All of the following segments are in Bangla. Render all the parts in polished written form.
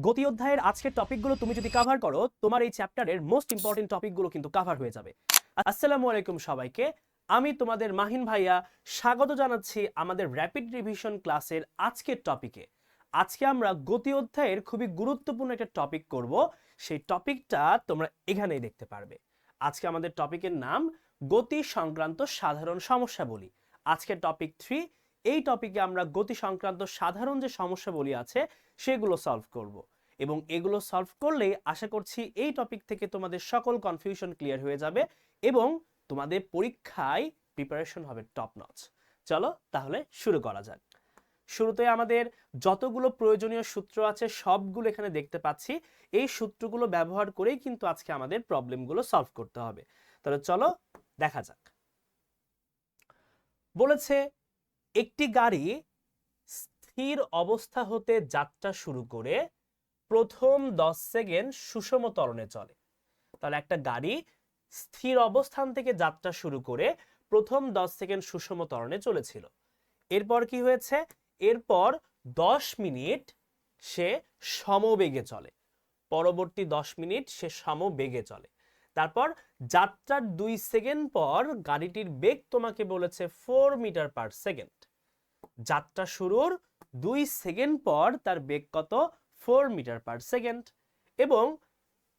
গতি অধ্যায়ের আজকের টপিকগুলো তুমি যদি কভার করো, তোমার এই চ্যাপ্টারের মোস্ট ইম্পর্টেন্ট টপিকগুলো কিন্তু কভার হয়ে যাবে। আসসালামু আলাইকুম সবাইকে, আমি তোমাদের মাহিন ভাইয়া স্বাগত জানাচ্ছি আমাদের র্যাপিড রিভিশন ক্লাসের আজকের টপিকে। আজকে আমরা গতি অধ্যায়ের খুবই গুরুত্বপূর্ণ একটা টপিক করব। সেই টপিকটা তোমরা এখানেই দেখতে পারবে। আজকে আমাদের টপিকের নাম গতি সংক্রান্ত সাধারণ সমস্যাবলী। আজকের টপিক 3। এই টপিকে আমরা গতি সংক্রান্ত সাধারণ যে সমস্যাবলী আছে সেগুলো সলভ করব এবং এগুলো সলভ করলেই আশা করছি এই টপিক থেকে তোমাদের সকল কনফিউশন ক্লিয়ার হয়ে যাবে এবং তোমাদের পরীক্ষায় প্রিপারেশন হবে টপ নচ। চলো তাহলে শুরু করা যাক। শুরুতে আমাদের যতগুলো প্রয়োজনীয় সূত্র আছে সবগুলো এখানে দেখতে পাচ্ছি। এই সূত্রগুলো ব্যবহার করেই কিন্তু আজকে আমাদের প্রবলেমগুলো সলভ করতে হবে। তাহলে চলো দেখা যাক। বলেছে একটি গাড়ি স্থির অবস্থা হতে যাত্রা শুরু করে প্রথম 10 সেকেন্ড সুষম ত্বরণে চলে। তাহলে একটা গাড়ি স্থির অবস্থান থেকে যাত্রা শুরু করে প্রথম 10 সেকেন্ড সুষম ত্বরণে চলেছিল। এরপর কি হয়েছে? এরপর 10 মিনিট সে সমবেগে চলে। পরবর্তী 10 মিনিট সে সমবেগে চলে। তারপর যাত্রার 2 সেকেন্ড পর গাড়িটির বেগ তোমাকে বলেছে 4 মিটার পার সেকেন্ড। যাত্রা শুরুর 2 সেকেন্ড পর তার বেগ কত? 4 মিটার পার সেকেন্ড। এবং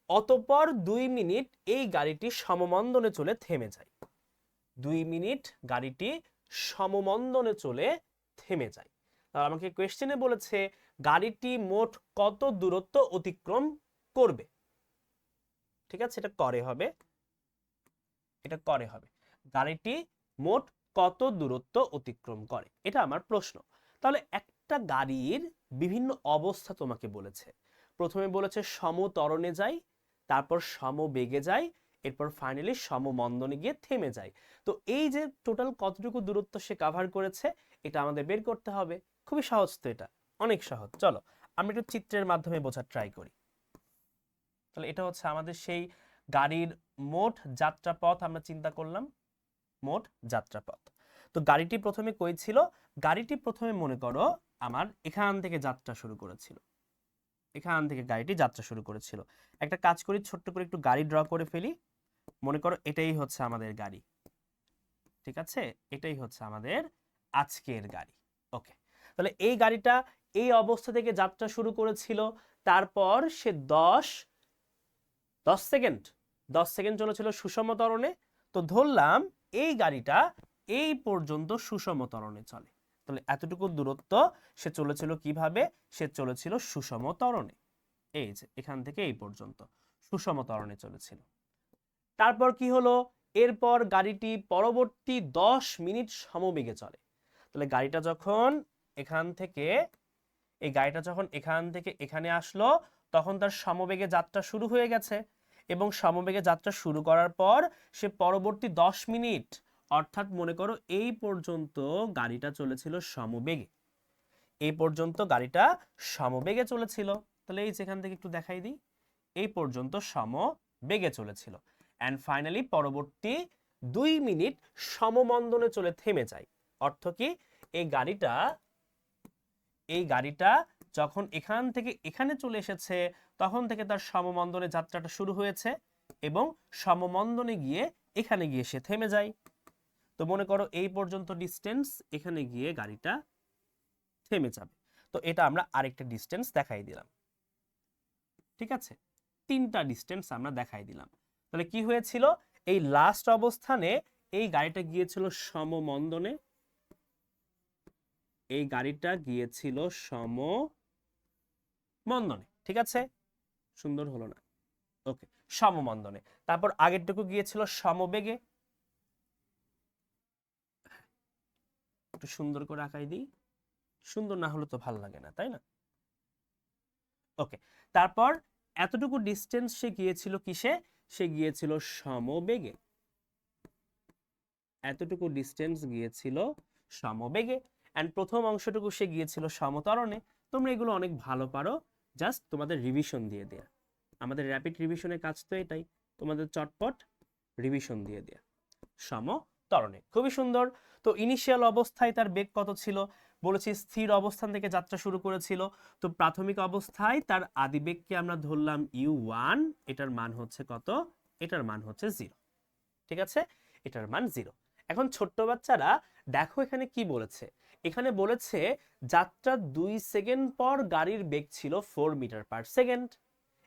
অতঃপর 2 মিনিট এই গাড়িটি সমমন্দনে চলে থেমে যায়। 2 মিনিট গাড়িটি সমমন্দনে চলে থেমে যায়। তাহলে আমাকে কোয়েশ্চেনে বলেছে গাড়িটি মোট কত দূরত্ব অতিক্রম করবে। ঠিক আছে, এটা করে হবে, এটা করে হবে। গাড়িটি মোট কত দূরত্ব অতিক্রম করে, এটা আমার প্রশ্ন। তাহলে একটা গাড়ির বিভিন্ন অবস্থা তোমাকে বলেছে। প্রথমে বলেছে সমত্বরণে যায়, তারপর সমবেগে যায়, এরপর ফাইনালি সমমন্দনে গিয়ে থেমে যায়। তো এই যে টোটাল কতটুকু দূরত্ব সে কভার করেছে এটা আমাদের বের করতে হবে। খুবই সহজ তো, এটা অনেক সহজ। চলো আমরা একটু চিত্রের মাধ্যমে বোঝার ট্রাই করি। তাহলে এটা হচ্ছে আমাদের সেই গাড়ির মোট যাত্রাপথ আমরা চিন্তা করলাম, মোট যাত্রাপথ। তো গাড়িটি প্রথমে কই ছিল? গাড়িটি প্রথমে মনে করো আমার এখান থেকে যাত্রা শুরু করেছিল, এখান থেকে গাড়িটি যাত্রা শুরু করেছিল। একটা কাজ করি, ছোট্ট করে একটু গাড়ি ড্র করে ফেলি। মনে করো এটাই হচ্ছে আমাদের গাড়ি, ঠিক আছে? এটাই হচ্ছে আমাদের আজকের গাড়ি। ওকে, তাহলে এই গাড়িটা এই অবস্থা থেকে যাত্রা শুরু করেছিল। তারপর সে 10 সেকেন্ড চলেছিল সুষম ত্বরণে। তো ধরলাম এই গাড়িটা এই পর্যন্ত সুষম ত্বরণে চলে। তাহলে এতটুকু দূরত্ব সে চলেছিল কিভাবে? সে চলেছিল সুষম ত্বরণে। এই যে এখান থেকে এই পর্যন্ত সুষম ত্বরণে চলেছিল। তারপর কি হলো? এরপর গাড়িটি পরবর্তী 10 মিনিট সমবেগে চলে। তাহলে গাড়িটা যখন এখান থেকে এখানে আসলো তখন তার সমবেগে যাত্রা শুরু হয়ে গেছে এবং সমবেগে যাত্রা শুরু করার পর সে পরবর্তী 10 মিনিট অর্থাৎ মনে করো এই পর্যন্ত গাড়িটা চলেছিল সমবেগে, এই পর্যন্ত গাড়িটা সমবেগে চলেছিল। তাহলে এই যেখান থেকে একটু দেখাই দিই, এই পর্যন্ত সমবেগে চলেছিল অ্যান্ড ফাইনালি পরবর্তী 2 মিনিট সমমন্দনে চলে থেমে যায়। অর্থ কি? এই গাড়িটা যখন এখান থেকে এখানে চলে এসেছে তখন থেকে তার সমমন্দনে যাত্রাটা শুরু হয়েছে এবং সমমন্দনে গিয়ে এখানে গিয়ে সে থেমে যায়। তো মনে করো এই পর্যন্ত ডিস্টেন্স, এখানে গিয়ে গাড়িটা থেমে যাবে। তো এটা আমরা আরেকটা ডিস্টেন্স দেখাই দিলাম, ঠিক আছে? 3টা ডিস্টেন্স আমরা দেখাই দিলাম। তাহলে কি হয়েছিল? এই লাস্ট অবস্থানে এই গাড়িটা গিয়েছিল সমমন্দনে, এই গাড়িটা গিয়েছিল সমমন্দনে, ঠিক আছে? সুন্দর হলো না? ওকে, সমমন্দনে। তারপর আগেরটুকু গিয়েছিল সমবেগে। একটু সুন্দর করে আঁকাই দিই, সুন্দর না হলে তো ভালো লাগে না, তাই না? ওকে, তারপর এতটুকু ডিস্টেন্স সে গিয়েছিল কিসে? সে গিয়েছিল সমবেগে। এতটুকু ডিস্টেন্স গিয়েছিল সমবেগে এন্ড প্রথম অংশটুকু সে গিয়েছিল সমত্বরণে। তোমরা এগুলো অনেক ভালো পারো, জাস্ট তোমাদের রিভিশন দিয়ে দেয়া। আমাদের র্যাপিড রিভিশনের কাজ তো এটাই, তোমাদের চটপট রিভিশন দিয়ে দেয়া। সমত্বরণে, খুবই সুন্দর। তো ইনিশিয়াল অবস্থায় তার বেগ কত ছিল? বলেছি স্থির অবস্থান থেকে যাত্রা শুরু করেছিল। তো প্রাথমিক অবস্থায় তার আদিবেগকে আমরা ধরলাম u1, এটার মান হচ্ছে কত? এটার মান হচ্ছে 0। ঠিক আছে, এটার মান 0। এখন ছোট্ট বাচ্চারা দেখো এখানে কি বলেছে। এখানে বলেছে যাত্রা 2 সেকেন্ড পর গাড়ির বেগ ছিল 4 মিটার পার সেকেন্ড।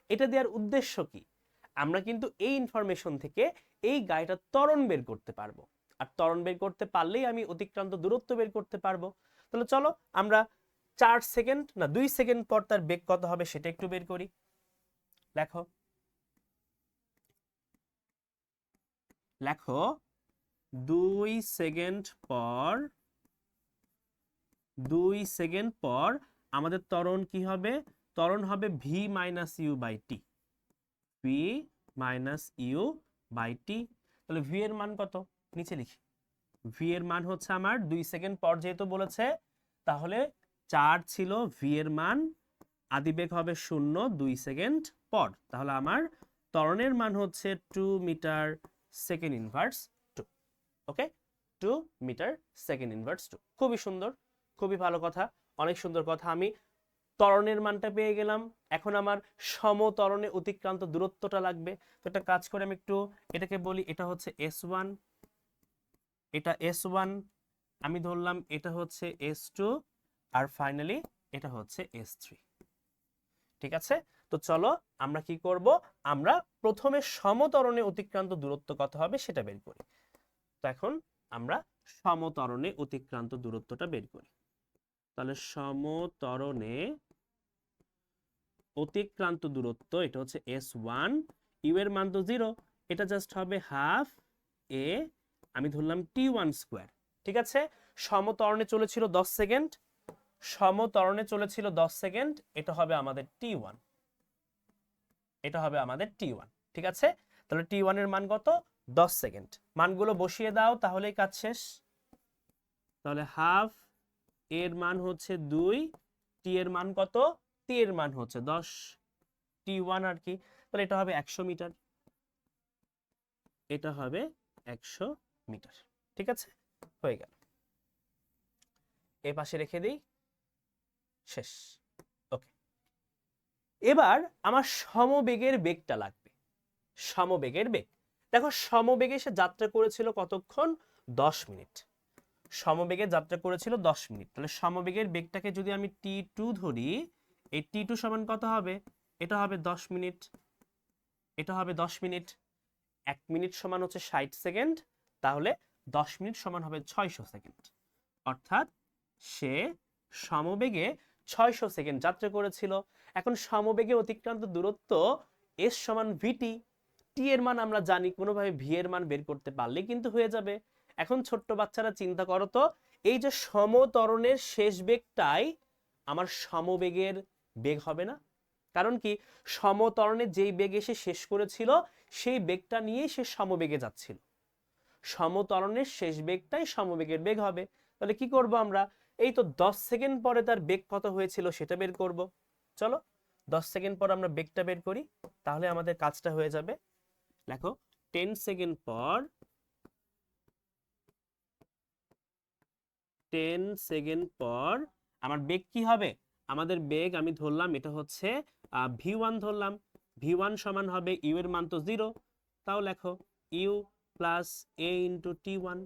এটা দেওয়ার উদ্দেশ্য কি? আমরা কিন্তু এই ইনফরমেশন থেকে এই গাড়িটার ত্বরণ বের করতে পারবো, আর ত্বরণ বের করতে পারলেই আমি অতিক্রান্ত দূরত্ব বের করতে পারবো। তাহলে চলো আমরা 2 সেকেন্ড পর তার বেগ কত হবে সেটা একটু বের করি। লেখো লেখো 2 সেকেন্ড পর আমাদের ত্বরণ কি হবে? ত্বরণ হবে v minus U by T. v minus U by T. তাহলে v এর মান কত? নিচে লিখি। v এর মান হচ্ছে আমার 2 সেকেন্ড পর যেহেতু বলেছে, তাহলে 4 ছিল v এর মান, আদিবেগ হবে 0 2 সেকেন্ড পর। তাহলে আমার ত্বরণের মান হচ্ছে 2 মিটার সেকেন্ড ইনভার্স 2। ওকে, 2 মিটার সেকেন্ড ইনভার্স 2। খুবই সুন্দর, খুবই ভালো কথা, অনেক সুন্দর কথা। আমি ত্বরণের মানটা পেয়ে গেলাম। এখন আমার সমত্বরণে অতিক্রান্ত দূরত্বটা লাগবে। তো একটা কাজ করে আমি একটু এটাকে বলি, এটা হচ্ছে S1, এটা S1, আমি ধরলাম এটা হচ্ছে S2, আর ফাইনালি এটা হচ্ছে S3। ঠিক আছে, তো চলো আমরা কি করব, আমরা প্রথমে সমত্বরণে অতিক্রান্ত দূরত্ব কত হবে সেটা বের করি। তো এখন আমরা সমত্বরণে অতিক্রান্ত দূরত্বটা বের করি। তাহলে সমত্বরণে অতিক্রান্ত দূরত্ব এটা হচ্ছে S1, ইউ এর মান তো 0, এটা জাস্ট হবে হাফ এ, আমি ধরলাম T1 স্কয়ার। ঠিক আছে, সমত্বরণে চলেছিল 10 সেকেন্ড, সমত্বরণে চলেছিল 10 সেকেন্ড, এটা হবে আমাদের T1, এটা হবে আমাদের T1। ঠিক আছে, তাহলে T1 এর মান কত? 10 সেকেন্ড। মানগুলো বসিয়ে দাও তাহলেই কাজ শেষ। তাহলে হাফ এর মান হচ্ছে 2, টি এর মান কত? টি এর মান হচ্ছে 10, T1 আর কি। তাহলে এটা হবে 100 মিটার, এটা হবে 100 মিটার। ঠিক আছে, হয়ে গেল। এই পাশে রেখে দিই, শেষ। ওকে, এবার আমার সমবেগের বেগটা লাগবে। সমবেগের বেগ, দেখো সমবেগে সে যাত্রা করেছিল কতক্ষণ? 10 মিনিট। সমবেগে যাত্রা করেছিল 10 মিনিট। তাহলে সমবেগের বেগটাকে যদি আমি T2 ধরি, এই T2 সমান কত হবে? এটা হবে 10 মিনিট, এটা হবে 10 মিনিট। 1 মিনিট সমান হচ্ছে 60 সেকেন্ড, তাহলে 10 মিনিট সমান হবে 600 সেকেন্ড। অর্থাৎ সে সমবেগে 600 সেকেন্ড যাত্রা করেছিল। এখন সমবেগে অতিক্রান্ত দূরত্ব s সমান vt, টি এর মান আমরা জানি, কোনোভাবে ভি এর মান বের করতে পারলে কিন্তু হয়ে যাবে। এখন ছোট্ট বাচ্চারা চিন্তা করো তো, এই যে সমত্বরণের শেষ বেগটাই আমার সমবেগের বেগ হবে না? কারণ কি, সমত্বরণে যেই বেগে সে শেষ করেছিল সেই বেগটা নিয়েই সে সমবেগে যাচ্ছিল। সমত্বরণের শেষ বেগটাই সমবেগের বেগ হবে। তাহলে কি করব আমরা? এই তো 10 সেকেন্ড পরে তার বেগ কত হয়েছিল সেটা বের করব। চলো 10 সেকেন্ড পর আমরা বেগটা বের করি, তাহলে আমাদের কাজটা হয়ে যাবে। লেখো 10 সেকেন্ড পর, 10 সেকেন্ড পর আমার বেগ কি হবে? আমাদের বেগ আমি ধরলাম এটা হচ্ছে v1 ধরলাম। v1 সমান হবে ইউ এর মান তো 0, তাও লেখো you plus A into T1।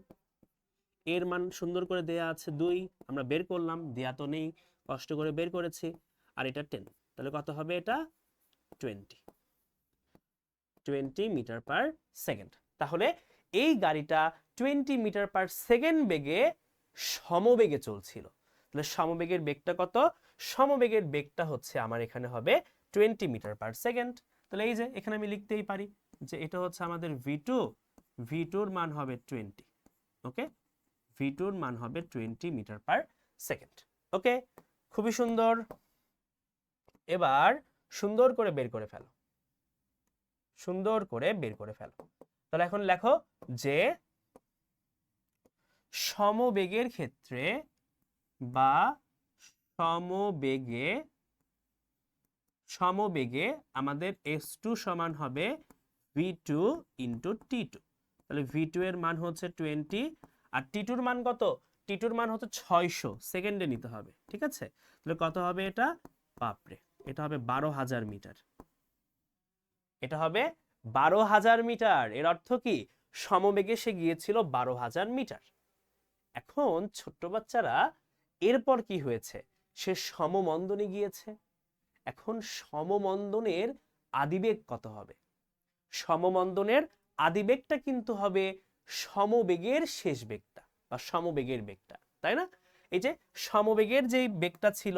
এর মান সুন্দর করে দেয়া আছে 2, আমরা বের করলাম, দেয়া তো নেই, কষ্ট করে বের করেছি। আর এটা 10, তাহলে কত হবে? এটা 20 মিটার পার সেকেন্ড। তাহলে এই গাড়িটা 20 মিটার পার সেকেন্ড বেগে সমবেগে চলছিল। তাহলে সমবেগের বেগটা কত? সমবেগের বেগটা হচ্ছে আমার এখানে হবে 20 মিটার পার সেকেন্ড। তাহলে এই যে এখানে আমি লিখতেই পারি যে এটা হচ্ছে আমাদের v2, v2 এর মান হবে 20। ওকে, v2 এর মান হবে 20 মিটার পার সেকেন্ড। ওকে, খুবই সুন্দর। এবার সুন্দর করে বের করে ফেলো, সুন্দর করে বের করে ফেলো। তাহলে এখন লেখো যে সমবেগের ক্ষেত্রে বা সমবেগে আমাদের s2 সমান হবে v2 ইন্টু T2। তাহলে v2 এর মান হচ্ছে 20, আর T2 এর মান কত? টি2 এর মান হচ্ছে 600 সেকেন্ডে নিতে হবে, ঠিক আছে? তাহলে কত হবে এটা? বাপরে, এটা হবে 12,000 মিটার। এটা হবে 12,000 মিটার। এর অর্থ কি? সমবেগে সে গিয়েছিল 12,000 মিটার। এখন ছোট্ট বাচ্চারা, এরপর কি হয়েছে? সে সমমন্দনে গিয়েছে। এখন সমমন্দনের আদিবেগ কত হবে? সমমন্দনের আদিবেগটা কিন্তু হবে সমবেগের শেষ বেগটা বা সমবেগের বেগটা, তাই না? এই যে সমবেগের যেই বেগটা ছিল,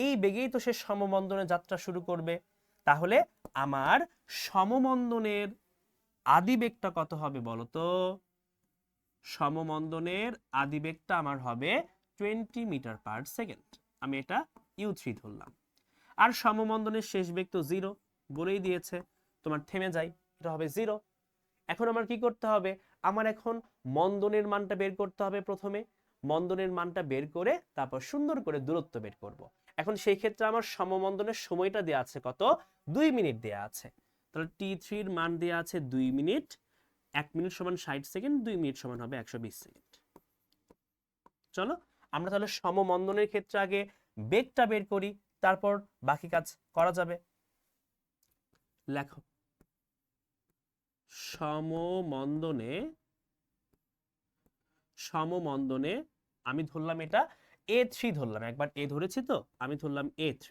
এই বেগেই তো সে সমমন্দনে যাত্রা শুরু করবে। তাহলে আমার সমমন্দনের আদিবেগটা কত হবে বলো তো? সমমন্দনের আদিবেগটা আমার হবে 20 মিটার পার সেকেন্ড। আমি এটা u3 ধরলাম। আর সমমন্দনের শেষ বেগ তো 0, বলেই দিয়েছে তোমার থেমে যাই, এটা হবে 0। এখন আমার কি করতে হবে? আমার এখন মন্দনের মানটা বের করতে হবে। প্রথমে মন্দনের মানটা বের করে তারপর সুন্দর করে দূরত্ব বের করব। এখন সেই ক্ষেত্রে আমার সমমন্দনের সময়টা দেয়া আছে কত? 2 মিনিট দেয়া আছে। তাহলে টি3 এর মান দেয়া আছে 2 মিনিট। 1 মিনিট সমান 60 সেকেন্ড, 2 মিনিট সমান হবে 120 সেকেন্ড। চলো আমরা তাহলে সমমন্দনের ক্ষেত্রে আগে বেগটা বের করি, তারপর বাকি কাজ করা যাবে। লেখো, সমমন্দনে আমি ধরলাম এটা a3 ধরলাম, একবার a ধরেছি তো, আমি ধরলাম a3।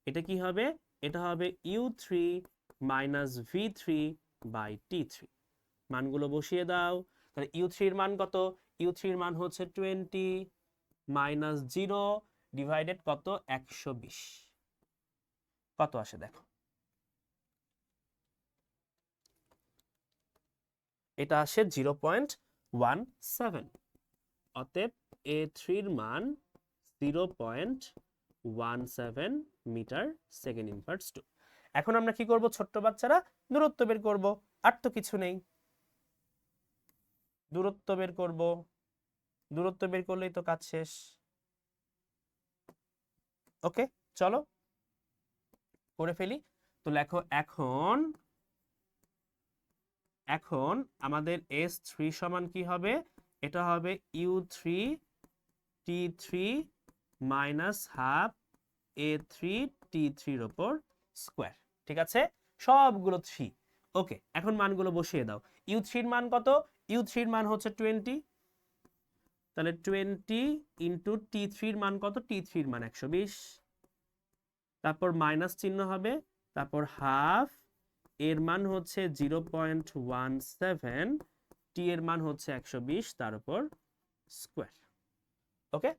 এটা কি হবে? এটা হবে u3 minus v3 by t3। মানগুলো বসিয়ে দাও। তাহলে u3 এর মান কত? u3 এর মান হচ্ছে 20 মাইনাস 0 ডিভাইডেড কত? 120। কত আসে দেখো? এটা আসে 0.17। অতএব a3 এর মান 0.17 মিটার সেকেন্ড ইনভার্স 2। এখন আমরা কি করব ছোট্ট বাচ্চারা? দূরত্ব বের করব, আর তো কিছু নেই। দূরত্ব বের করব, দূরত্ব বের করলেই তো কাজ শেষ। ওকে, চলো করে ফেলি। তো লেখো, এখন আমাদের s3 সমান কি হবে? এটা হবে u3 t3 minus half a3 t3 এর উপর স্কয়ার। ঠিক আছে, সবগুলো 3। ওকে, এখন মানগুলো বসিয়ে দাও। u3 এর মান কত? u3 এর মান হচ্ছে 20। তাহলে 20 ইন্টু t3 এর মান কত? t3 এর মান 120। তারপর মাইনাস চিহ্ন হবে, তারপর হাফ, এর মান হচ্ছে 0.17, টি এর মান হচ্ছে 120, তার উপর স্কয়ার। ওকে,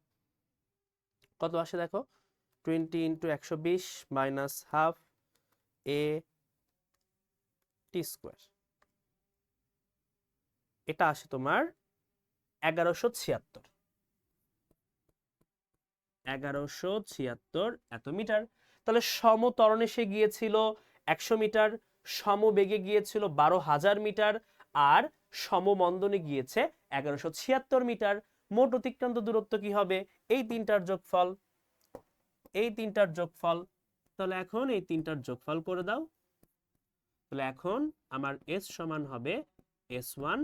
কত আসে দেখো? 20 ইন্টু 120 মাইনাস হাফ এ টি স্কয়ার। এটা আসে তোমার 1176। 1176 এত মিটার। তাহলে সমত্বরণে সে গিয়েছিল 100 মিটার, সমবেগে গিয়েছিল 12,000 মিটার, আর সমমন্দনে গিয়েছে 1176 মিটার। মোট অতিক্রান্ত দূরত্ব কি হবে? এই তিনটার যোগফল, এই তিনটার যোগফল। তাহলে এখন এই তিনটার যোগফল করে দাও। তাহলে এখন আমার s সমান হবে s1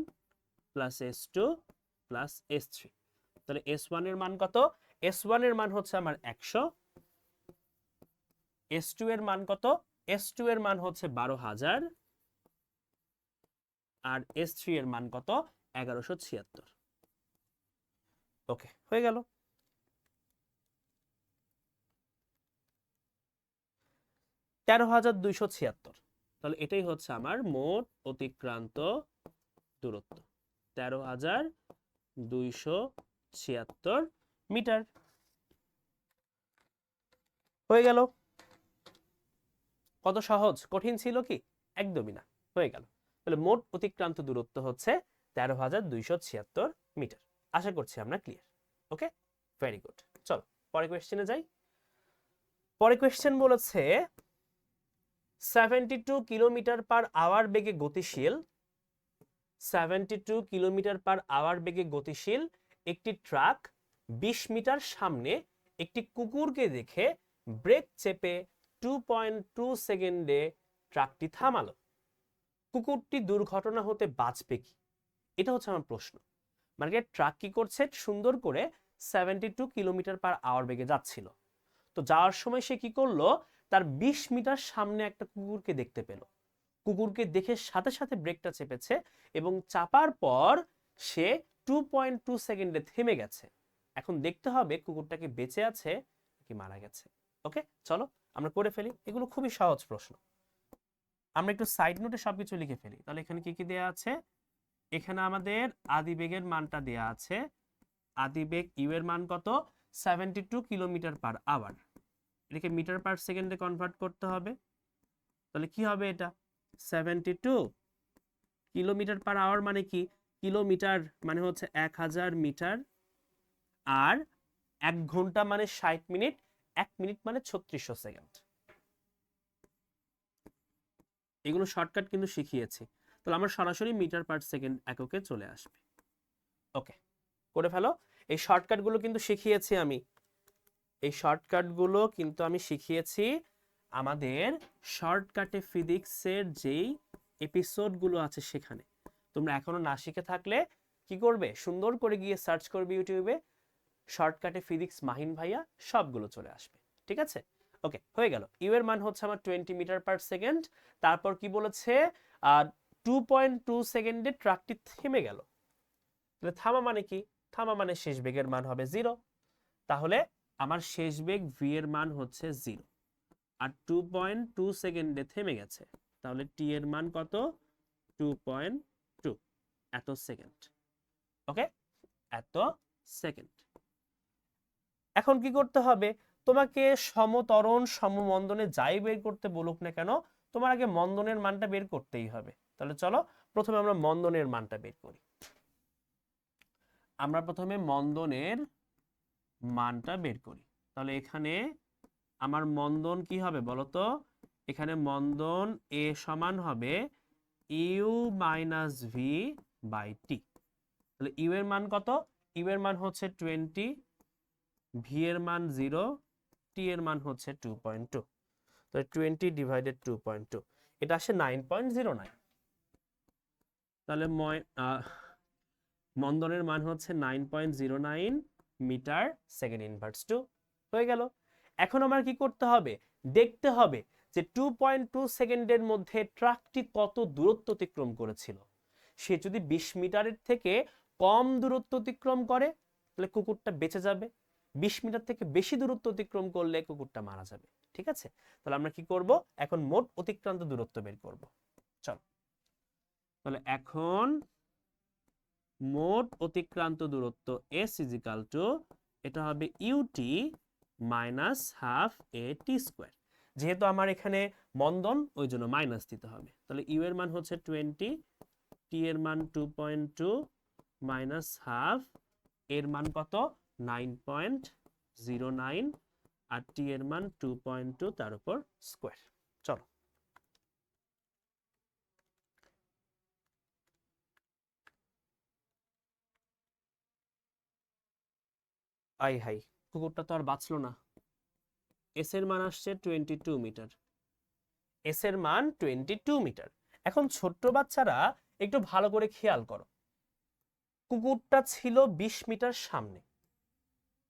plus s2 plus s3। তাহলে s1 এর মান কত? s1 এর মান হচ্ছে আমার 100। s2 এর মান কত? s2 এর মান হচ্ছে 12,000। আর s3 এর মান কত? 1176। ওকে, হয়ে গেল। তেরো হাজার 276। তাহলে এটাই হচ্ছে আমার মোট অতিক্রান্ত দূরত্ব, 13,276 মিটার। হয়ে গেল। কত সহজ, কঠিন ছিল কি? একদমই না, হয়ে গেল। তাহলে মোট অতিক্রান্ত দূরত্ব হচ্ছে 13,276 মিটার। আশা করছি আমরা ক্লিয়ার। ওকে, ভেরি গুড। চলো পরে কোয়েশ্চেনে যাই। পরে কোয়েশ্চেন বলেছে 72 কিলোমিটার পার আওয়ার বেগে গতিশীল 72 কিলোমিটার পার আওয়ার বেগে গতিশীল একটি ট্রাক 20 মিটার সামনে একটি কুকুরকে দেখে ব্রেক চেপে 2.2 সেকেন্ডে ট্রাকটি থামালো। কুকুরটি দুর্ঘটনা হতে বাঁচবে কি? এটা হচ্ছে আমার প্রশ্ন। মানে ট্রাক কি করছে? সুন্দর করে 72 কিলোমিটার পার আওয়ার বেগে যাচ্ছিল। তো যাওয়ার সময় সে কি করলো, তার 20 মিটার সামনে একটা কুকুরকে দেখতে পেল। কুকুরকে দেখে সাথে সাথে ব্রেকটা চেপেছে এবং চাপার পর সে 2.2 সেকেন্ডে থেমে গেছে। এখন দেখতে হবে কুকুরটাকে বেঁচে আছে কি মারা গেছে। ওকে, চলো আমরা করে ফেলি। এগুলো খুবই সহজ প্রশ্ন। আমরা একটু সাইড নোটে সবকিছু লিখে ফেলি। তাহলে এখানে কি কি দেয়া আছে? এখানে আমাদের আদিবেগের মানটা দেয়া আছে। আদিবেগ ইউ এর মান কত? 72 কিলোমিটার পার আওয়ার। এটাকে মিটার পার সেকেন্ডে কনভার্ট করতে হবে। তাহলে কি হবে এটা? 72 কিলোমিটার পার আওয়ার মানে কি? কিলোমিটার মানে হচ্ছে 1000 মিটার, আর 1 ঘন্টা মানে 60 মিনিট, 1 মিনিট মানে 3600 সেকেন্ড। এগুলো শর্টকাট কিন্তু শিখিয়েছি। তাহলে আমরা সরাসরি মিটার পার সেকেন্ড এককে চলে আসবে। ওকে, করে ফেলো। এই শর্টকাটগুলো কিন্তু শিখিয়েছি আমি। এই শর্টকাটগুলো কিন্তু আমি শিখিয়েছি আমাদের শর্টকাটে ফিজিক্সের যেই এপিসোডগুলো আছে সেখানে। তোমরা এখনো না শিখে থাকলে কি করবে? সুন্দর করে গিয়ে সার্চ করবে ইউটিউবে, শর্টকাটে ফিজিক্স মাহিন ভাইয়া, সবগুলো চলে আসবে। ঠিক আছে? ওকে, হয়ে গেল। ইউ এর মান হচ্ছে আমার 20 মিটার পার সেকেন্ড। তারপর কি বলেছে? 2.2 সেকেন্ডে ট্রাকটি থেমে গেল। তাহলে থামা মানে কি? থামা মানে শেষ বেগের মান হবে 0। তাহলে আমার শেষ বেগ ভি এর মান হচ্ছে 0, আর 2.2 সেকেন্ডে থেমে গেছে। তাহলে টি এর মান কত? 2.2, এত সেকেন্ড। ওকে, এত সেকেন্ড। এখন কি করতে হবে? তোমাকে সমত্বরণ সমমন্দনে যাই বের করতে বলুক না কেন, তোমার আগে মন্দনের মানটা বের করতেই হবে। তাহলে চলো প্রথমে আমরা মন্দনের মানটা বের করি। আমরা প্রথমে মন্দনের মানটা বের করি। তাহলে এখানে আমার মন্দন কি হবে বলতো? এখানে মন্দন এ সমান হবে you minus V by T. তাহলে ইউ এর মান কত? ইউ এর মান হচ্ছে 20, ভি এর মান 0, টি এর মান হচ্ছে 2.2। তাহলে 20 ডিভাইডেড 2.2, এটা আসে 9.09। তাহলে মন্দনের মান হচ্ছে 9.09 মিটার সেকেন্ড ইনভার্স 2 হয়ে গেল। এখন আমার কি করতে হবে? দেখতে হবে যে 2.2 সেকেন্ডের মধ্যে ট্রাকটি কত দূরত্ব অতিক্রম করেছিল। সে যদি 20 মিটারের থেকে কম দূরত্ব অতিক্রম করে তাহলে কুকুরটা বেঁচে যাবে, 20 মিটার থেকে বেশি দূরত্ব অতিক্রম করলে কুকুরটা মারা যাবে। ঠিক আছে? তাহলে আমরা কি করব? এখন মোট অতিক্রান্ত দূরত্ব বের করব। চল, তাহলে এখন মোট অতিক্রান্ত দূরত্ব s ইজিক্যাল টু, এটা হবে ইউটি মাইনাস হাফ এ টি স্কোয়ার। যেহেতু আমার এখানে মন্দন, ওই জন্য মাইনাস দিতে হবে। তাহলে ইউ এর মান হচ্ছে 20, টি এর মান 2.2 মাইনাস হাফ, এর মান কত? 9.09, আর টি এর মান 2.2 তার উপর স্কোয়ার। চলো, আই হাই, কুকুরটা তো আর বাঁচলো না। এস এর মান আসছে 22 মিটার। এস এর মান 22 মিটার। এখন ছোট্ট বাচ্চারা একটু ভালো করে খেয়াল করো, কুকুরটা ছিল 20 মিটার সামনে,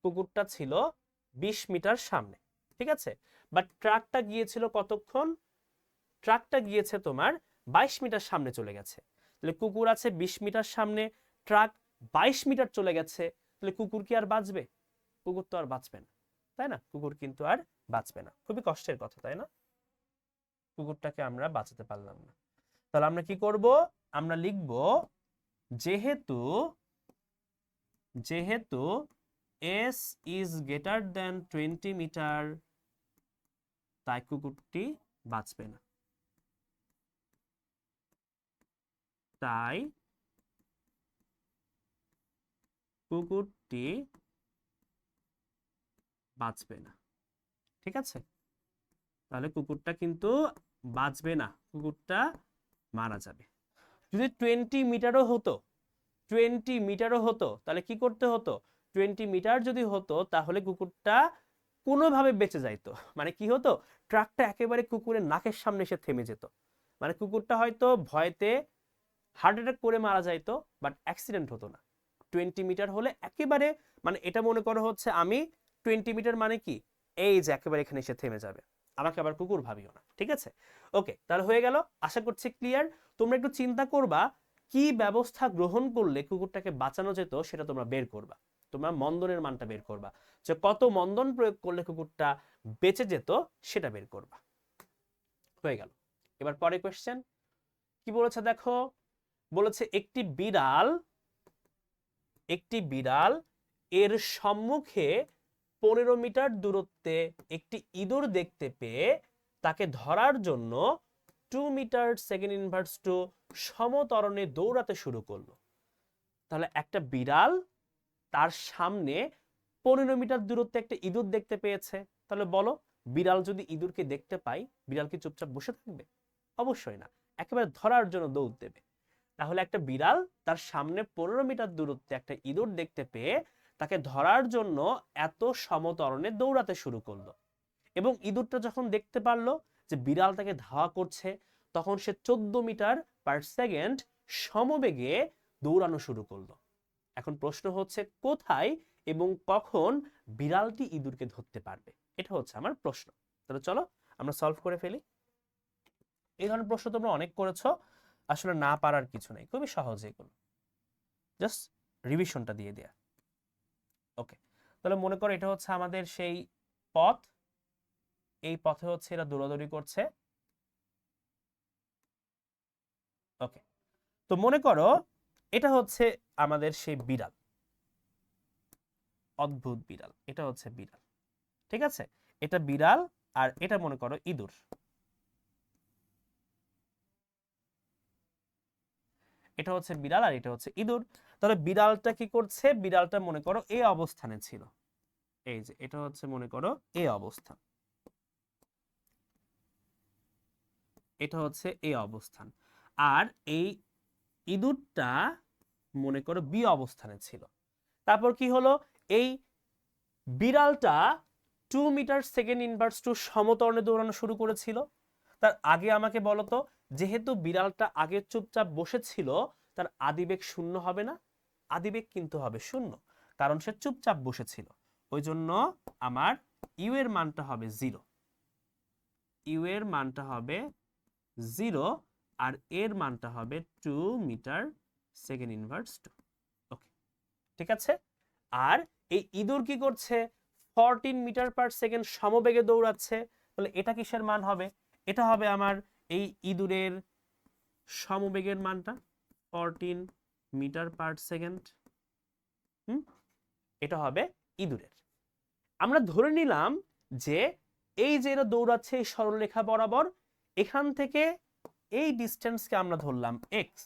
কুকুরটা ছিল 20 মিটার সামনে, ঠিক আছে? বাট ট্রাকটা গিয়েছিল কতক্ষণ? ট্রাকটা গিয়েছে তোমার 22 মিটার সামনে চলে গেছে। তাহলে কুকুর আছে 20 মিটার সামনে, ট্রাক 22 মিটার চলে গেছে, তাহলে কুকুর কি আর বাঁচবে? কুকুর তো আর বাঁচবে না, তাই না? কুকুর কিন্তু আর বাঁচবে না। খুবই কষ্টের কথা, তাই না? কুকুরটাকে আমরা বাঁচাতে পারলাম না। তাহলে আমরা কি করব? আমরা লিখব যেহেতু যেহেতু s is greater than 20 metre, তাই কুকুরটি বাঁচবে না। তাই কুকুরটি বাঁচবে না। ঠিক আছে? তাহলে কুকুরটা কিন্তু বাঁচবে না, কুকুরটা মারা যাবে। যদি 20 মিটারও হতো, 20 মিটারও হতো, তাহলে কি করতে হতো? 20 মিটার যদি হতো তাহলে কুকুরটা কোনোভাবে বেঁচে যাইতো। মানে কি হতো? ট্রাকটা একেবারে কুকুরের নাকের সামনে এসে থেমে যেত। মানে কুকুরটা হয়তো ভয়তে হার্ট অ্যাটাক করে মারা যাইতো, বাট অ্যাক্সিডেন্ট হতো না। 20 মিটার হলে একেবারে মানে এটা মনে করো হচ্ছে আমি 20 মিটার মানে কি এই যে একেবারে এখানে এসে থেমে যাবে, আমাকে আবার কুকুর ভাবিও না, ঠিক আছে? ওকে, তাহলে হয়ে গেল, আশা করছি ক্লিয়ার। তোমরা একটু চিন্তা করবা কি ব্যবস্থা গ্রহণ করলে কুকুরটাকে বাঁচানো যেত, সেটা তোমরা বের করবা। তোমরা মন্দনের মানটা বের করবা, যে কত মন্দন প্রয়োগ করলে কুকুরটা বেঁচে যেত সেটা বের করবা। হয়ে গেল। এবার পরে কোশ্চেন কি বলেছে দেখো, বলেছে একটি বিড়াল এর সম্মুখে 15 মিটার দূরত্বে একটি ইঁদুর দেখতে পেয়ে তাকে ধরার জন্য 2 মিটার সেকেন্ড ইনভার্স টু সমতরণে দৌড়াতে শুরু করলো। তাহলে একটা বিড়াল তার সামনে 15 মিটার দূরত্বে একটা ইঁদুর দেখতে পেয়েছে। তাহলে বলো, বিড়াল যদি ইঁদুরকে দেখতে পায়, বিড়াল কি চুপচাপ বসে থাকবে? অবশ্যই না, একেবারে ধরার জন্য দৌড় দেবে। তাহলে একটা বিড়াল তার সামনে 15 মিটার দূরত্বে একটা ইঁদুর দেখতে পেয়ে তাকে ধরার জন্য এত সমতরণে দৌড়াতে শুরু করলো, এবং ইঁদুরটা যখন দেখতে পারলো যে বিড়াল তাকে ধাওয়া করছে, তখন সে 14 মিটার পার সেকেন্ড সমবেগে দৌড়ানো শুরু করলো। এখন প্রশ্ন হচ্ছে কোথায় এবং কখন বিড়ালটি ইঁদুরকে ধরতে পারবে, এটা হচ্ছে আমার প্রশ্ন। তাহলে চলো আমরা সলভ করে ফেলি। এই ধরনের প্রশ্ন তোমরা অনেক করেছো, আসলে না পারার কিছু নেই, খুবই সহজ এগুলো, জাস্ট রিভিশনটা দিয়ে দেয়া। ওকে, তাহলে মনে করো এটা হচ্ছে আমাদের সেই পথ, এই পথে হচ্ছে এরা দৌড়াদৌড়ি করছে। ওকে, তো মনে করো এটা হচ্ছে আমাদের সেই বিড়াল, অদ্ভুত বিড়াল, এটা হচ্ছে বিড়াল, ঠিক আছে? এটা বিড়াল আর এটা মনে করো ইঁদুর, এটা হচ্ছে বিড়াল আর এটা হচ্ছে ইঁদুর। তাহলে বিড়ালটা কি করছে, বিড়ালটা মনে করো এই অবস্থানে ছিল, এই যে এটা হচ্ছে মনে করো এই অবস্থান, এটা হচ্ছে এই অবস্থান, আর এই ইঁদুরটা মনে করো বি অবস্থানে ছিল। তারপর কি হলো, এই বিড়ালটা 2 মিটার সেকেন্ড ইনভার্স টু সমতরণে দৌড়ানো শুরু করেছিল। তার আগে আমাকে বলতো, যেহেতু বিড়ালটা আগে চুপচাপ বসেছিল, তার আদিবেগ শূন্য হবে না? আদিবেগ কিন্তু হবে শূন্য, কারণ সে চুপচাপ বসেছিল। ওই জন্য আমার ইউ এর মানটা হবে 0, ইউ এর মানটা হবে 0, আর এর মানটা হবে 2 মিটার সেকেন্ড ইনভার্স 2। ওকে, ঠিক আছে? আর এই ইঁদুর কি করছে, 14 মিটার পার সেকেন্ড সমবেগে দৌড়াচ্ছে। তাহলে এটা কিসের মান হবে? এটা হবে আমার এই ইঁদুরের সমবেগের মানটা, 14 মিটার পার সেকেন্ড। এটা হবে ইঁদুরের। আমরা ধরে নিলাম যে এই যে এরা দৌড়াচ্ছে এই সরলরেখা বরাবর, এখান থেকে এই ডিস্টেন্সকে আমরা ধরলাম এক্স।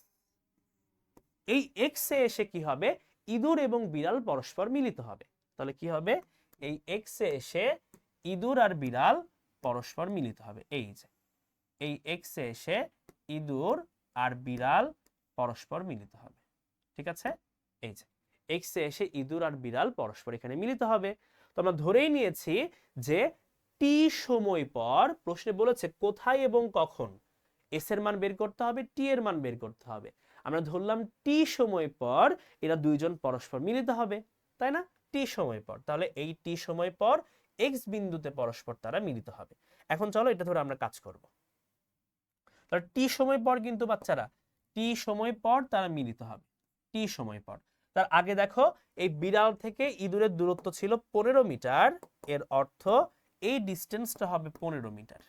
এই এক্স এ এসে কি হবে, ইঁদুর এবং বিড়াল পরস্পর মিলিত হবে। তাহলে কি হবে, এই এক্স এ এসে ইঁদুর আর বিড়াল পরস্পর মিলিত হবে। এই যে এই এক্স এ এসে ইঁদুর আর বিড়াল পরস্পর মিলিত হবে, ঠিক আছে? এই যে এক্স এ এসে ইঁদুর আর বিড়াল পরস্পর এখানে মিলিত হবে। তো আমরা ধরেই নিয়েছি যে টি সময় পর, প্রশ্নে বলেছে কোথায় এবং কখন, এস এর মান বের করতে হবে, টি এর মান বের করতে হবে। আমরা ধরলাম টি সময় পর এরা দুইজন পরস্পর মিলিত হবে, তাই না? টি সময় পর, তাহলে এই টি সময় পর এক্স বিন্দুতে পরস্পর তারা মিলিত হবে। এখন চলো এটা ধরে আমরা কাজ করব। তাহলে টি সময় পর কিন্তু বাচ্চারা, টি সময় পর তারা মিলিত হবে, টি সময় পর। তার আগে দেখো এই বিড়াল থেকে ইঁদুরের দূরত্ব ছিল 15 মিটার, এর অর্থ এই ডিস্টেন্সটা হবে 15 মিটার।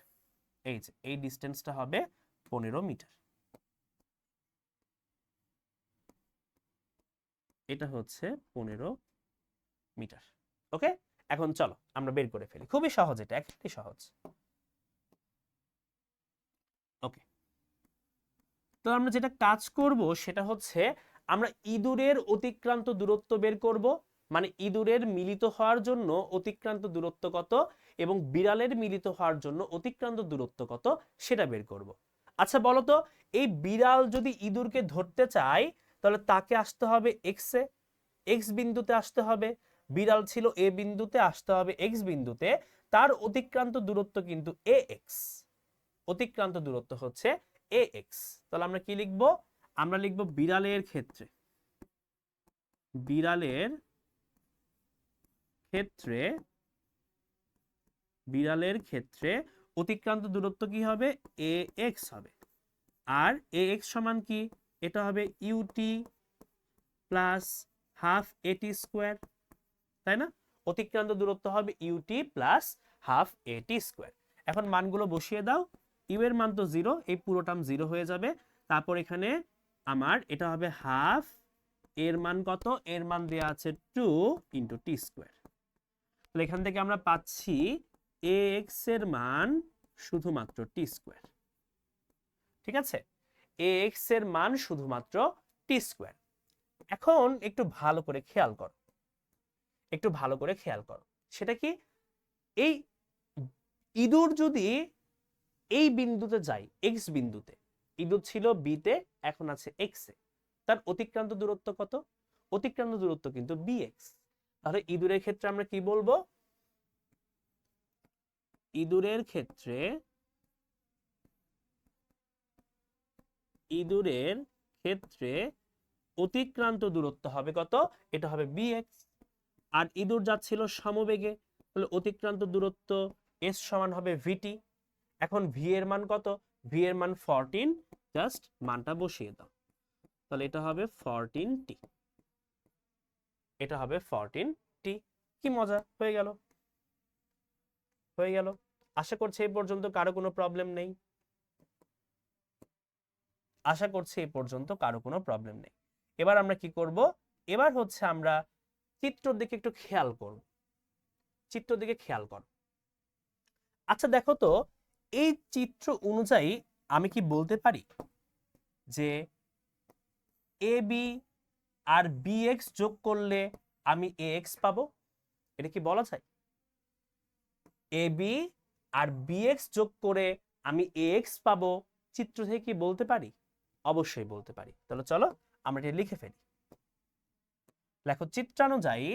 এই যে এই ডিস্টেন্সটা হবে 15 মিটার, এটা হচ্ছে 15 মিটার। ওকে, এখন চলো আমরা বের করে ফেলি, খুবই সহজ, এটা একদমই সহজ। ওকে, তো আমরা যেটা কাজ করব সেটা হচ্ছে আমরা ইঁদুরের অতিক্রান্ত দূরত্ব বের করব, মানে ইঁদুরের মিলিত হওয়ার জন্য অতিক্রান্ত দূরত্ব কত এবং বিড়ালের মিলিত হওয়ার জন্য অতিক্রান্ত দূরত্ব কত সেটা বের করব। আচ্ছা বলো তো, এই বিড়াল যদি ইঁদুরকে ধরতে চায় তাহলে তাকে আসতে হবে এক্স এ, এক্স বিন্দুতে আসতে হবে। বিড়াল ছিল এ বিন্দুতে, আসতে হবে এক্স বিন্দুতে। তার অতিক্রান্ত দূরত্ব কিন্তু এ এক্স, অতিক্রান্ত দূরত্ব হচ্ছে এ এক্স। তাহলে আমরা কি লিখব, আমরা লিখব বিড়ালের ক্ষেত্রে, বিড়ালের ক্ষেত্রে বিড়ালের ক্ষেত্রে অতিক্রান্ত দূরত্ব কি হবে ax হবে আর ax সমান কি এটা হবে ut প্লাস হাফ এটি স্কোয়ার তাই না অতিক্রান্ত দূরত্ব হবে ut প্লাস হাফ এটি স্কোয়ার এখন মানগুলো বসিয়ে দাও ইউ এর মান তো 0 এই পুরো টার্ম 0 হয়ে যাবে তারপর এখানে আমার এটা হবে হাফ এর মান কত এর মান দেয়া আছে 2 ইনটু টি স্কোয়ার তাহলে এখান থেকে আমরা পাচ্ছি ax এর মান শুধুমাত্র টি স্কোয়ার ঠিক আছে ax এর মান শুধুমাত্র টি স্কোয়ার এখন একটু ভালো করে খেয়াল করো সেটা কি এই ইঁদুর যদি এই বিন্দুতে যায় এক্স বিন্দুতে ইঁদুর ছিল বি তে এখন আছে এক্স এ তার অতিক্রান্ত দূরত্ব কত অতিক্রান্ত দূরত্ব কিন্তু bx তাহলে ইঁদুরের ক্ষেত্রে আমরা কি বলবো ইঁদুরের ক্ষেত্রে অতিক্রান্ত দূরত্ব হবে কত এটা হবে bx আর ইঁদুর যাচ্ছিল সমবেগে তাহলে অতিক্রান্ত দূরত্ব s সমান হবে vt এখন v এর মান কত v এর মান 14 জাস্ট মানটা বসিয়ে দাও তাহলে এটা হবে 14t কি মজা হয়ে গেল আশা করছি এই পর্যন্ত কারো কোনো প্রবলেম নেই এবার আমরা কি করব এবার হচ্ছে আমরা চিত্রের দিকে একটু খেয়াল করব আচ্ছা দেখো তো এই চিত্র অনুযায়ী আমি কি বলতে পারি যে ab আর bx যোগ করলে আমি ax পাবো এটা কি বলা যায় ab আর bx যোগ করে আমি ax পাবো চিত্র থেকে কি বলতে পারি অবশ্যই বলতে পারি তাহলে চলো আমরা এটা লিখে ফেলি লেখো চিত্রানুযায়ী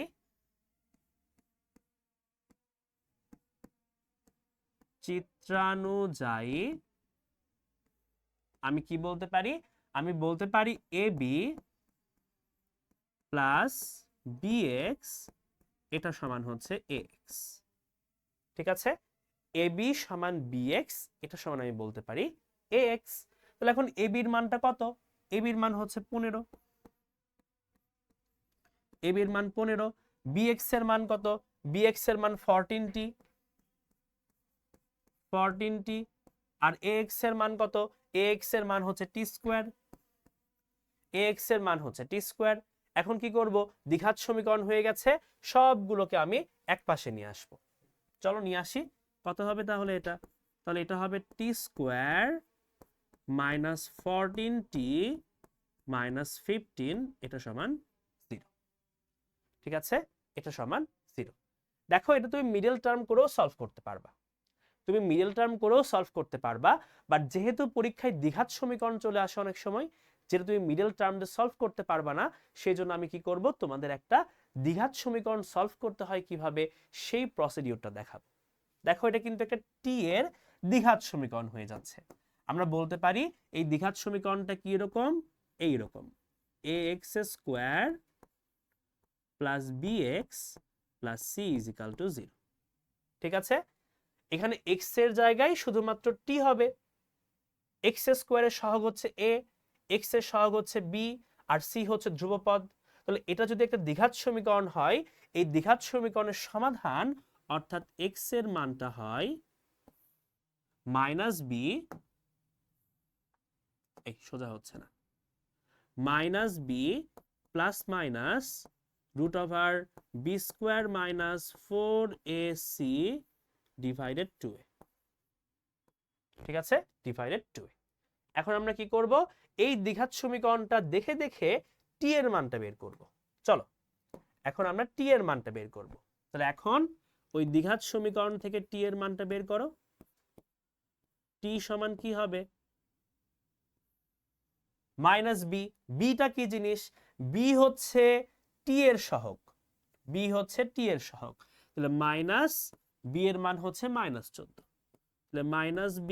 আমি কি বলতে পারি আমি বলতে পারি ab প্লাস bx এটা সমান হচ্ছে ax ঠিক আছে ab সমান bx এটা সমান আমি বলতে পারি ax তাহলে এখন ab এর মানটা কত ab এর মান হচ্ছে 15 ab এর মান 15 bx এর মান কত bx এর মান 14t আর ax এর মান কত ax এর মান হচ্ছে t স্কয়ার এখন কি করব দ্বিঘাত সমীকরণ হয়ে গেছে সবগুলোকে আমি একপাশে নিয়ে আসব চলো নিয়ে আসি কত হবে তাহলে এটা হবে t square minus 14t minus 15 এটা সমান 0 ঠিক আছে এটা সমান 0 দেখো এটা তুমি মিডল টার্ম করেও সলভ করতে পারবা বাট যেহেতু পরীক্ষায় দ্বিঘাত সমীকরণ চলে আসে অনেক সময় যেটা তুমি মিডল টার্ম দিয়ে সলভ করতে পারবা না সেই জন্য আমি কি করব তোমাদের একটা দ্বিঘাত সমীকরণ সলভ করতে হয় কিভাবে সেই প্রসিডিউরটা দেখাবো দেখো এটা কিন্তু একটা টি এর দ্বিঘাত সমীকরণ হয়ে যাচ্ছে আমরা বলতে পারি এই দ্বিঘাত সমীকরণটা কি রকম এই রকম ax square plus bx plus c = 0 ঠিক আছে এখানে x এর জায়গায় শুধুমাত্র t হবে x স্কয়ারের সহগ হচ্ছে a x এর সহগ হচ্ছে b আর c হচ্ছে ধ্রুবপদ তাহলে এটা যদি একটা দ্বিঘাত সমীকরণ হয় এই দ্বিঘাত সমীকরণের সমাধান অর্থাৎ x এর মানটা হয় -b এই সোজা হচ্ছে না -b plus minus √b² minus 4ac divided 2a ঠিক আছে ডিভাইডেড 2a এখন আমরা কি করব এই দ্বিঘাত সমীকরণটা দেখে দেখে t এর মানটা বের করব চলো এখন আমরা t এর মানটা বের করব তাহলে এখন ওই দ্বিঘাত সমীকরণ থেকে t এর মানটা বের করো t সমান কি হবে -b bটা কি জিনিস b হচ্ছে t এর সহগ তাহলে মাইনাস b এর মান হচ্ছে -14 তাহলে -b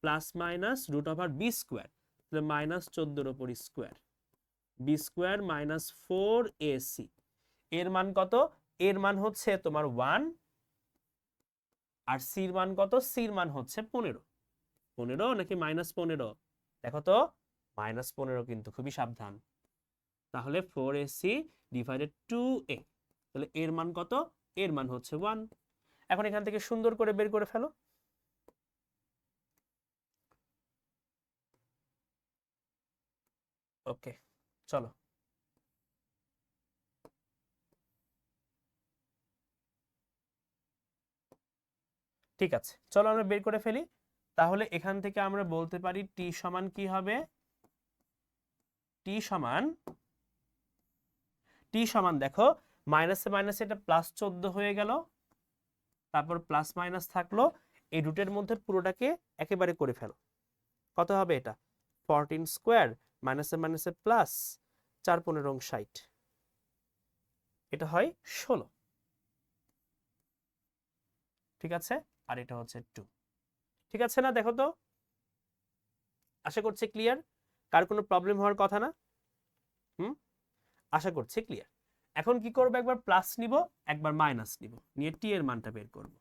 প্লাস মাইনাস √b² তাহলে -14 এর উপর স্কয়ার b² - 4ac এর মান কত এর মান হচ্ছে তোমার 1, আর সির মান কত? সির মান হচ্ছে 15। 15 নাকি -15? দেখো তো, -15 কিন্তু, খুবই সাবধান। তাহলে 4ac ডিভাইডেড 2a, তাহলে এর মান কত? এর মান হচ্ছে 1। এখন এখান থেকে সুন্দর করে বের করে ফেলো। ওকে, চলো। ঠিক আছে, চলো আমরা বের করে ফেলি। তাহলে এখান থেকে আমরা বলতে পারি টি সমান কি হবে? টি সমান দেখো, মাইনাসে মাইনাসে এটা +14 হয়ে গেল, তারপর প্লাস মাইনাস থাকলো, এই রুটের মধ্যে পুরোটাকে একেবারে করে ফেলো। কত হবে এটা? 14 স্কোয়ার মাইনাসে মাইনাসে প্লাস 4 15 60, এটা হয় 16। ঠিক আছে, আর এটা হচ্ছে 2। ঠিক আছে না? দেখো তো, আশা করছি ক্লিয়ার, কার কোনো প্রবলেম হওয়ার কথা না। আশা করছি ক্লিয়ার। এখন কি করবো? একবার প্লাস নিব, একবার মাইনাস নিব, নিয়ে টি এর মানটা বের করব।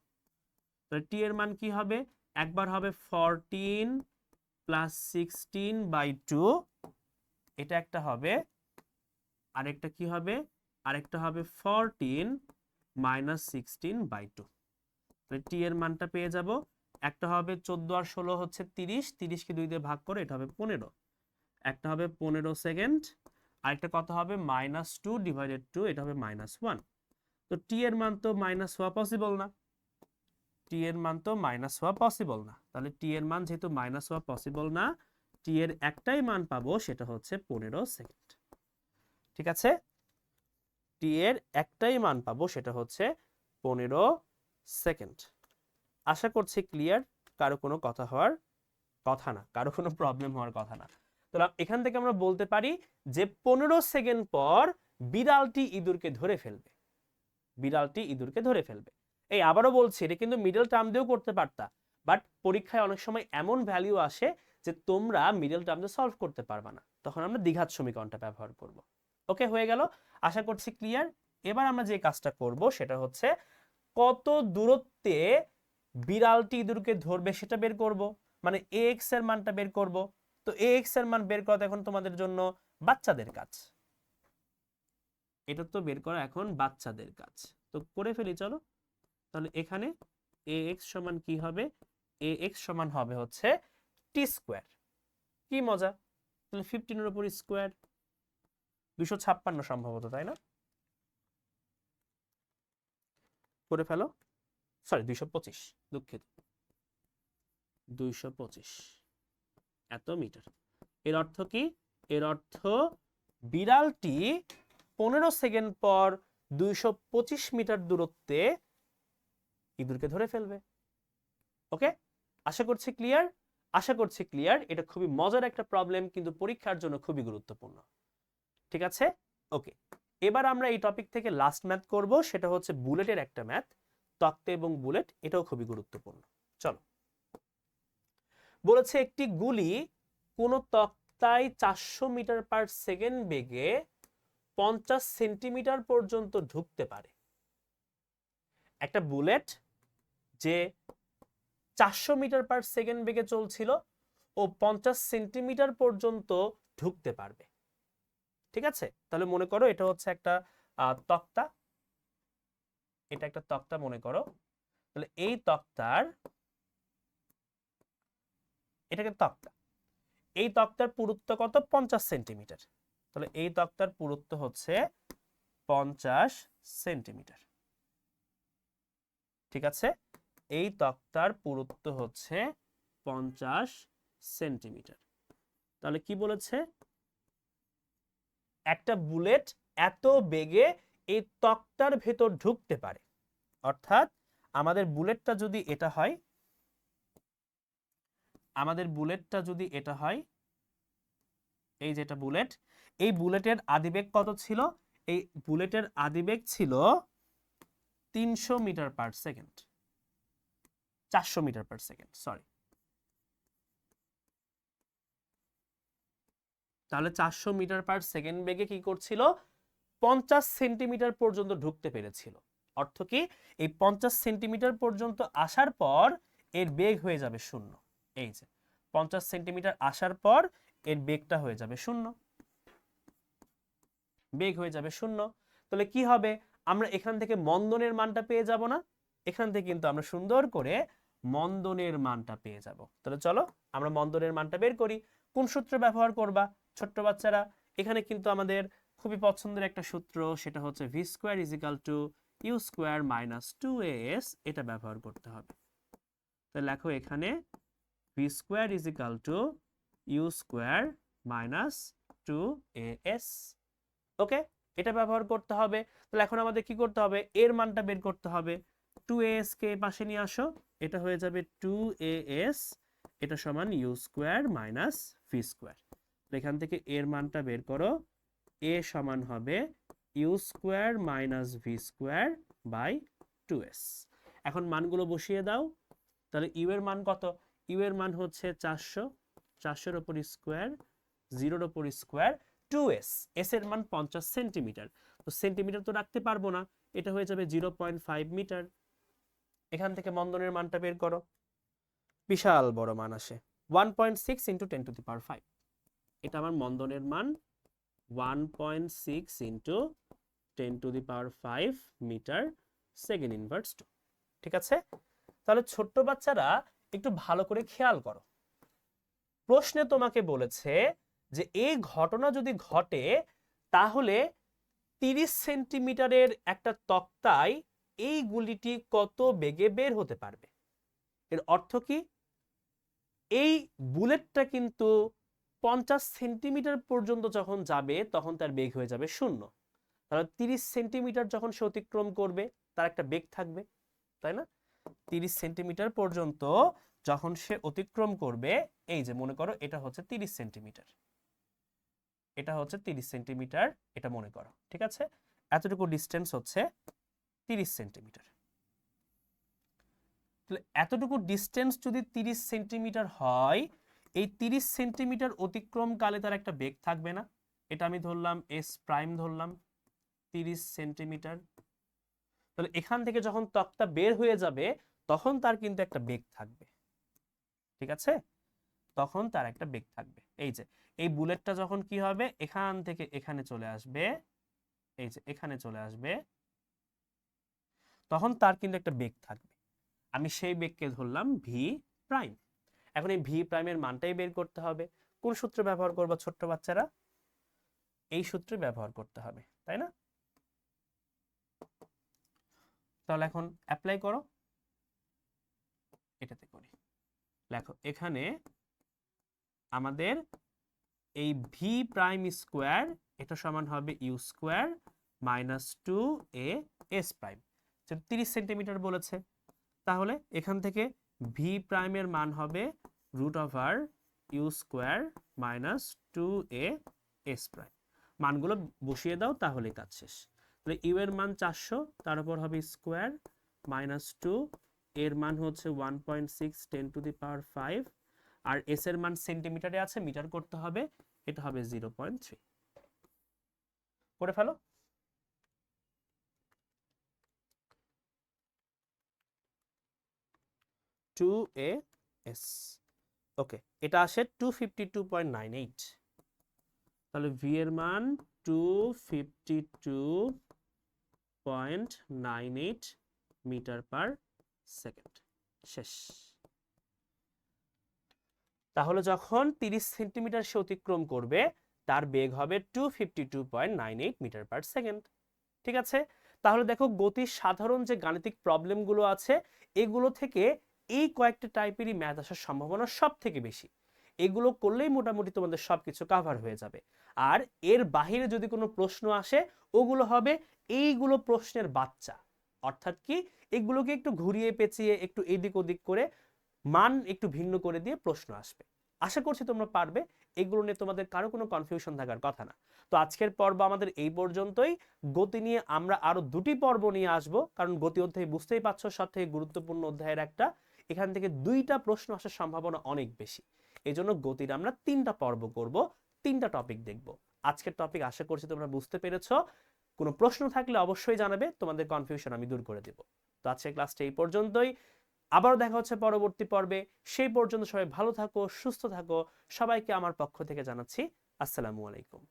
তাহলে টি এর মান কি হবে? একবার হবে 14 প্লাস 16/2, এটা একটা হবে, আরেকটা কি হবে? আরেকটা হবে 14 মাইনাস 16/2। তাহলে টি এর মানটা পেয়ে যাব, একটা হবে 14 আর 16 হচ্ছে 30, 30কে 2 দিয়ে ভাগ করে এটা হবে 15, একটা হবে 15 সেকেন্ড, আরেকটা কত হবে? -2 ডিভাইডেড 2, এটা হবে -1। তো টি এর মান তো মাইনাস হওয়া পসিবল না, টি এর মান তো মাইনাস হওয়া পসিবল না। তাহলে টি এর মান যেহেতু মাইনাস হওয়া পসিবল না, টি এর একটাই মান পাবো, সেটা হচ্ছে 15 সেকেন্ড। ঠিক আছে, টি এর একটাই মান পাবো, সেটা হচ্ছে 15 সেকেন্ড। আশা করছি ক্লিয়ার, কারো কোনো কথা হওয়ার কথা না, কারো কোনো প্রবলেম হওয়ার কথা না। তো এখান থেকে আমরা বলতে পারি যে 15 সেকেন্ড পর বিড়ালটি ইঁদুরকে ধরে ফেলবে, বিড়ালটি ইঁদুরকে ধরে ফেলবে। এই আবারও বলছি, এটা কিন্তু মিডল টার্ম দিয়েও করতে পারতা, বাট পরীক্ষায় অনেক সময় এমন ভ্যালু আসে যে তোমরা মিডল টার্ম দিয়ে সলভ করতে পারবা না, তখন আমরা দ্বিঘাত সমীকরণটা ব্যবহার করব। ওকে, হয়ে গেল, আশা করছি ক্লিয়ার। এবার আমরা যে কাজটা করব সেটা হচ্ছে কত দূরত্বে বিড়ালটি ইঁদুরকে ধরবে সেটা বের করব, মানে ax এর মানটা বের করব। তো ax এর মান বের করা এখন তোমাদের জন্য বাচ্চাদের কাজ, এটা তো বের করা এখন বাচ্চাদের কাজ, তো করে ফেলি চলো। তাহলে এখানে ax সমান কি হবে? ax সমান হবে হচ্ছে টি স্কোয়ার। কি মজা, তাহলে 15 এর উপর স্কোয়ার, 256 সম্ভবত, তাই না? করে ফেলো, সরি 225, দুঃখিত, 225 এত মিটার। এর অর্থ কি? এর অর্থ বিড়ালটি 15 সেকেন্ড পর 225 মিটার দূরত্বে ইঁদুরকে ধরে ফেলবে। ওকে, আশা করছি ক্লিয়ার, আশা করছি ক্লিয়ার। এটা খুবই মজার একটা প্রবলেম, কিন্তু পরীক্ষার জন্য খুবই গুরুত্বপূর্ণ। ঠিক আছে, ওকে। এবার আমরা এই টপিক থেকে লাস্ট ম্যাথ করব, সেটা হচ্ছে বুলেটের একটা ম্যাথ, তক্তা এবং বুলেট, এটাও খুবই গুরুত্বপূর্ণ। চলো, বলেছে একটি গুলি কোন তক্তায় 400 মিটার পার সেকেন্ড বেগে 50 সেন্টিমিটার পর্যন্ত ঢুকতে পারে। একটা বুলেট যে 400 মিটার পার সেকেন্ড বেগে চলছিল ও 50 সেন্টিমিটার পর্যন্ত ঢুকতে পারবে। ঠিক আছে, তাহলে মনে করো এটা হচ্ছে একটা তক্তা, এটা একটা তক্তা মনে করো। তাহলে এই তক্তার, এটাকে তক্তা, এই তক্তার পুরুত্ব কত? 50 সেন্টিমিটার। তাহলে এই তক্তার পুরুত্ব হচ্ছে 50 সেন্টিমিটার। ঠিক আছে, এই তক্তার পুরুত্ব হচ্ছে 50 সেন্টিমিটার। তাহলে কি বলেছে? একটা বুলেট এত বেগে এই তক্তার ভেতর ঢুকতে পারে, অর্থাৎ আমাদের বুলেটটা যদি এটা হয়, আমাদের বুলেটটা যদি এটা হয়, এই যেটা বুলেট, এই বুলেটের আদিবেগ কত ছিল? এই বুলেটের আদিবেগ ছিল 300 metre per second, 400 metre per second, sorry. তাহলে 400 মিটার পার সেকেন্ড বেগে কি করছিল? 50 সেন্টিমিটার পর্যন্ত ঢুকতে পেরেছিল। অর্থ কি, এই 50 সেন্টিমিটার পর্যন্ত আসার পর এর বেগ হয়ে যাবে 0। এই যে 50 সেন্টিমিটার আসার পর এর বেগটা হয়ে যাবে 0, বেগ হয়ে যাবে 0। তাহলে কি হবে, আমরা এখান থেকে মন্দনের মানটা পেয়ে যাব না? এখান থেকে কিন্তু আমরা সুন্দর করে মন্দনের মানটা পেয়ে যাব। তাহলে চলো আমরা মন্দনের মানটা বের করি। কোন সূত্র ব্যবহার করবা ছোট্ট বাচ্চারা? এখানে কিন্তু আমাদের খুবই পছন্দের একটা সূত্র, সেটা হচ্ছে v square is equal to u square minus 2as, এটা ব্যবহার করতে হবে। তাহলে লেখো এখানে v square is equal to u square minus 2as। Okay, এটা ব্যবহার করতে হবে। তাহলে এখন আমাদের কি করতে হবে, এর মানটা বের করতে হবে। 2as কে পাশে নিয়ে আসো, এটা হয়ে যাবে 2as, এটা সমান u square minus v square. এখান থেকে এর মানটা বের করো, a সমান হবে u square minus v square by 2s। এখন মানগুলো বসিয়ে দাও। তাহলে ইউ এর মান কত? ইউ এর মান হচ্ছে 400, 400-এর উপর স্কোয়ার, 0-এর উপর স্কোয়ার, 2s, s এর মান 50 সেন্টিমিটার। তো সেন্টিমিটার তো রাখতে পারবো না, এটা হয়ে যাবে 0.5 মিটার। এখান থেকে মন্দনের মানটা বের করো, বিশাল বড় মান আসে 1.6 ইন্টু 10 টু দি পাওয়ার 5। এটা আমার মন্দনের মান 1.6 into 10 to the power 5 metre second inverse 2। ঠিক আছে? তাহলে ছোট্ট বাচ্চারা একটু ভালো করে খেয়াল করো, প্রশ্নে তোমাকে বলেছে যে এই ঘটনা যদি ঘটে তাহলে 30 সেন্টিমিটারের একটা তক্তায় এই গুলিটি কত বেগে বের হতে পারবে। এর অর্থ কি, এই বুলেটটা কিন্তু 50 সেন্টিমিটার পর্যন্ত যখন যাবে তখন তার বেগ হয়ে যাবে 0। তাহলে 30 সেন্টিমিটার যখন সে অতিক্রম করবে তার একটা বেগ থাকবে, তাই না? 30 সেন্টিমিটার পর্যন্ত যখন সে অতিক্রম করবে, এই যে মনে করো এটা হচ্ছে 30 সেন্টিমিটার, এটা হচ্ছে 30 সেন্টিমিটার, এটা মনে করো, ঠিক আছে? এতটুকু ডিস্টেন্স হচ্ছে 30 সেন্টিমিটার। তাহলে এতটুকু ডিস্টেন্স যদি 30 সেন্টিমিটার হয়, এই 30 সেন্টিমিটার অতিক্রমকালে তার একটা বেগ থাকবে না? এটা আমি ধরলাম এস প্রাইম, ধরলাম 30 সেন্টিমিটার। তাহলে এখান থেকে যখন তক্তা বের হয়ে যাবে তখন তার কিন্তু একটা বেগ থাকবে, ঠিক আছে? তখন তার একটা বেগ থাকবে। এই যে এই বুলেটটা যখন কি হবে, এখান থেকে এখানে চলে আসবে, এই যে এখানে চলে আসবে, তখন তার কিন্তু একটা বেগ থাকবে। আমি সেই বেগকে ধরলাম ভি প্রাইম। এখন এই ভি প্রাইমের মানটাই বের করতে হবে। কোন সূত্র ব্যবহার করবো ছোট্ট বাচ্চারা? এই সূত্র ব্যবহার করতে হবে, তাই না? তাহলে এখন অ্যাপ্লাই করো, এটাতে করি। লেখো এখানে আমাদের এই ভি প্রাইম স্কোয়ার, এটা সমান হবে u square minus 2a s prime. 30 centimetre বলেছে, তাহলে এখান থেকে ভি প্রাইমের মান হবে root over u square minus 2a s prime. মানগুলো বসিয়ে দাও, তাহলে কাজ শেষ। তাহলে ইউ এর মান 400, তার উপর হবে স্কোয়ার মাইনাস 2, এর মান হচ্ছে 1.6 10 to the power 5, R S এর মান সেন্টিমিটারে আছে, মিটার করতে হবে, এটা হবে 0.3। করে ফেলো। (2as) ওকে, এটা আসে 252.98। তাহলে ভি এর মান 252.98 মিটার পার সেকেন্ড। শেষ। তাহলে যখন 30 সেন্টিমিটার সে অতিক্রম করবে তার বেগ হবে 252.98 মিটার পার সেকেন্ড। ঠিক আছে? তাহলে দেখো গতির সাধারণ যে গাণিতিক প্রবলেমগুলো আছে এগুলো থেকে এই কয়েকটা টাইপেরই ম্যাথ আসার সম্ভাবনা সব থেকে বেশি। এগুলো করলেই মোটামুটি তোমাদের সবকিছু কভার হয়ে যাবে। আর এর বাহিরে যদি কোনো প্রশ্ন আসে ওগুলো হবে এইগুলো প্রশ্নের বাচ্চা, অর্থাৎ কি এগুলোকে একটু ঘুরিয়ে পেঁচিয়ে একটু এদিক ওদিক করে মান একটু ভিন্ন করে দিয়ে প্রশ্ন আসবে। আশা করছি তোমরা পারবে, এগুলো নিয়ে তোমাদের কারো কোনো কনফিউশন থাকার কথা না। তো আজকের পর্ব আমাদের এই পর্যন্তই। গতি নিয়ে আমরা আরো 2টি পর্ব নিয়ে আসব, কারণ গতি অধ্যায় বুঝতেই পারছো সবথেকে গুরুত্বপূর্ণ অধ্যায়ের একটা, এখান থেকে 2টা প্রশ্ন আসার সম্ভাবনা অনেক বেশি। এই জন্য গতির আমরা 3টা পর্ব করব, 3টা টপিক দেখব। আজকের টপিক আশা করছি তোমরা বুঝতে পেরেছো। কোনো প্রশ্ন থাকলে অবশ্যই জানাবে, তোমাদের কনফিউশন আমি দূর করে দেব। তো আজকের ক্লাসটা এই পর্যন্তই, আবারও দেখা হচ্ছে পরবর্তী পর্বে। সেই পর্যন্ত সবাই ভালো থাকো, সুস্থ থাকো। সবাইকে আমার পক্ষ থেকে জানাচ্ছি আসসালামু আলাইকুম।